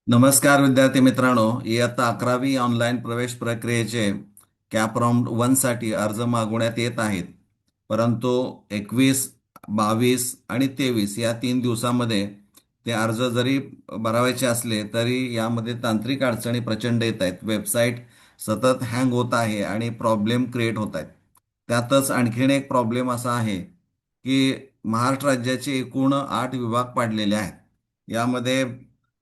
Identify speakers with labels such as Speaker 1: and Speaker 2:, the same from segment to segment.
Speaker 1: नमस्कार विद्यार्थी मित्रांनो, इयत्ता 11वी ऑनलाईन प्रवेश प्रक्रियेचे कॅप राऊंड 1 साठी अर्ज मागवण्यात येत आहेत. परंतु 21, 22 आणि 23 या 3 दिवसामध्ये ते अर्ज जरी भरावायचे असले तरी यामध्ये तांत्रिक अडचणी प्रचंड येत आहेत. वेबसाईट सतत हँग होत आहे आणि प्रॉब्लेम क्रिएट होत आहेत. त्यातच आणखीन एक प्रॉब्लेम असा आहे की महाराष्ट्र राज्याचे एकूण 8 विभाग पाडलेले आहेत. यामध्ये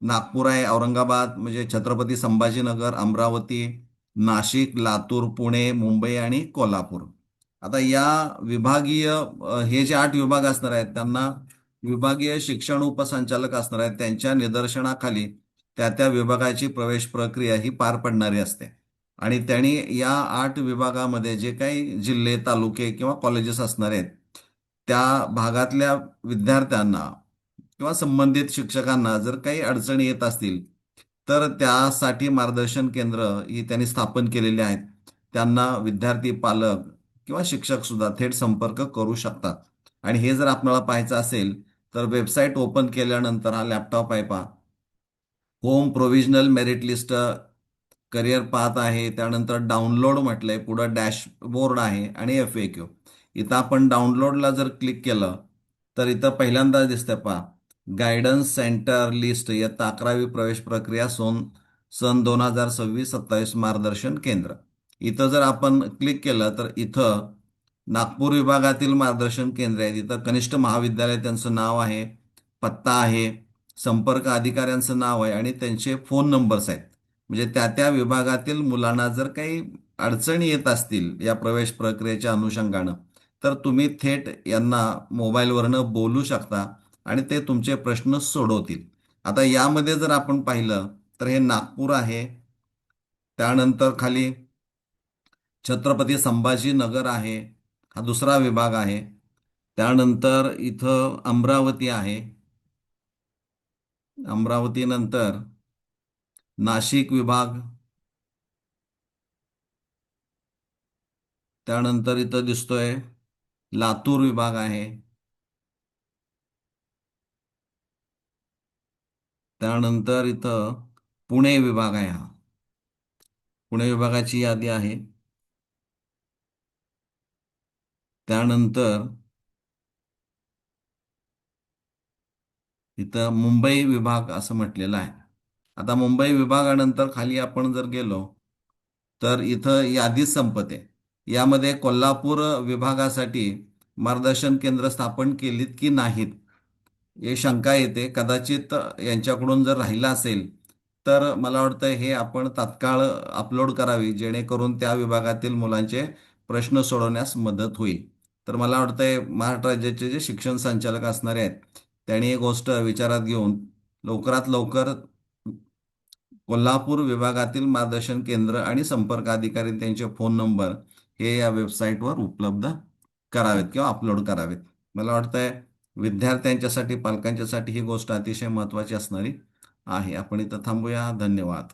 Speaker 1: नागपूर आहे, औरंगाबाद म्हणजे छत्रपती संभाजीनगर, अमरावती, नाशिक, लातूर, पुणे, मुंबई आणि कोल्हापूर. आता या विभागीय हे जे 8 विभाग असणार आहेत त्यांना विभागीय शिक्षण उपसंचालक असणार आहेत. त्यांच्या निदर्शनाखाली त्या विभागाची प्रवेश प्रक्रिया ही पार पडणारी असते. आणि त्यांनी या 8 विभागामध्ये जे काही जिल्हे, तालुके किंवा कॉलेजेस असणार आहेत त्या भागातल्या विद्यार्थ्यांना किंवा संबंधित शिक्षकांना जर काही अडचणी येत असतील तर त्यासाठी मार्गदर्शन केंद्र ही त्यांनी स्थापन केलेली आहेत. त्यांना विद्यार्थी, पालक किंवा शिक्षक सुद्धा थेट संपर्क करू शकतात. आणि हे जर आपल्याला पाहायचं असेल तर वेबसाईट ओपन केल्यानंतर हा लॅपटॉप आहे पहा. Home provisional merit list career path आहे. त्यानंतर डाउनलोड म्हटलंय, पुढं डॅशबोर्ड आहे आणि FAQ. इथं आपण डाउनलोडला जर क्लिक केलं तर इथं पहिल्यांदा दिसतंय पहा, गायडन्स सेंटर लिस्ट इयत्ता 11वी प्रवेश प्रक्रिया सन 2026-27 मार्गदर्शन केंद्र. इथं जर आपण क्लिक केलं तर इथं नागपूर विभागातील मार्गदर्शन केंद्र आहे. इथं कनिष्ठ महाविद्यालय त्यांचं नाव आहे, पत्ता आहे, संपर्क अधिकाऱ्यांचं नाव आहे आणि त्यांचे फोन नंबर्स आहेत. म्हणजे त्या विभागातील मुलांना जर काही अडचणी येत असतील या प्रवेश प्रक्रियेच्या अनुषंगानं तर तुम्ही थेट यांना मोबाईलवरनं बोलू शकता आणि ते तुमचे प्रश्न सोडवतील. आता यामध्ये जर आपण पाहिलं तर हे नागपूर आहे, त्यानंतर खाली छत्रपती संभाजीनगर आहे, हा दुसरा विभाग आहे. त्यानंतर इथं अमरावती आहे, अमरावती नंतर नाशिक विभाग, त्यानंतर इथं दिसतोय लातूर विभाग आहे, त्यानंतर इथं पुणे विभाग आहे. हा पुणे विभागाची यादी आहे. त्यानंतर इथं मुंबई विभाग असं म्हटलेलं आहे. आता मुंबई विभागानंतर खाली आपण जर गेलो तर इथं यादी संपते. यामध्ये कोल्हापूर विभागासाठी मार्गदर्शन केंद्र स्थापन केलीत की नाहीत हे शंका येते. कदाचित यांच्याकडून जर राहिलं असेल तर मला वाटतं हे आपण तात्काळ अपलोड करावी, जेणेकरून त्या विभागातील मुलांचे प्रश्न सोडवण्यास मदत होईल. तर मला वाटतंय महाराष्ट्र राज्याचे जे शिक्षण संचालक असणारे आहेत त्यांनी ही गोष्ट विचारात घेऊन लवकरात लवकर कोल्हापूर विभागातील मार्गदर्शन केंद्र आणि संपर्क अधिकारी त्यांचे फोन नंबर हे या वेबसाईटवर उपलब्ध करावेत किंवा अपलोड करावेत. मला वाटतंय विद्यार्थ्यांच्यासाठी, पालकांच्यासाठी ही गोष्ट अतिशय महत्त्वाची असणारी आहे. आपण इथं थांबूया. धन्यवाद.